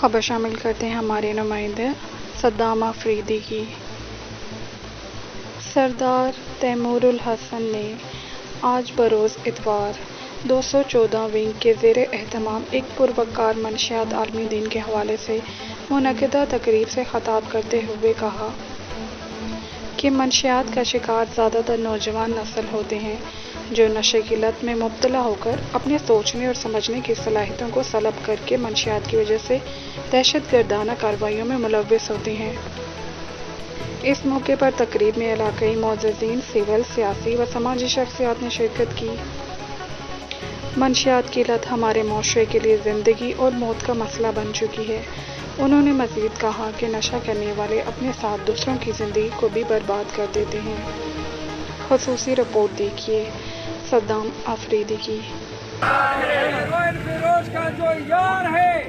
خبر شامل کرتے ہیں ہمارے نمائندے صدام آفریدی کی۔ سردار تیمور الحسن نے آج بروز اتوار 214 ونگ کے زیر اہتمام ایک پروقار منشیات عالمی دن کے حوالے سے منعقدہ تقریب سے خطاب کرتے ہوئے کہا کہ منشیات کا شکار زیادہ تر نوجوان نسل ہوتے ہیں جو نشے کی لت میں مبتلا ہو کر اپنے سوچنے اور سمجھنے کی صلاحیتوں کو سلب کر کے منشیات کی وجہ سے دہشت گردانہ کارروائیوں میں ملوث ہوتے ہیں۔ اس موقع پر تقریب میں علاقائی معززین، سول، سیاسی و سماجی شخصیات نے شرکت کی۔ منشیات کی لت ہمارے معاشرے کے لیے زندگی اور موت کا مسئلہ بن چکی ہے۔ انہوں نے مزید کہا کہ نشہ کرنے والے اپنے ساتھ دوسروں کی زندگی کو بھی برباد کر دیتے ہیں۔ خصوصی رپورٹ دیکھیے صدام آفریدی کی۔ فیروز کا جو یار ہے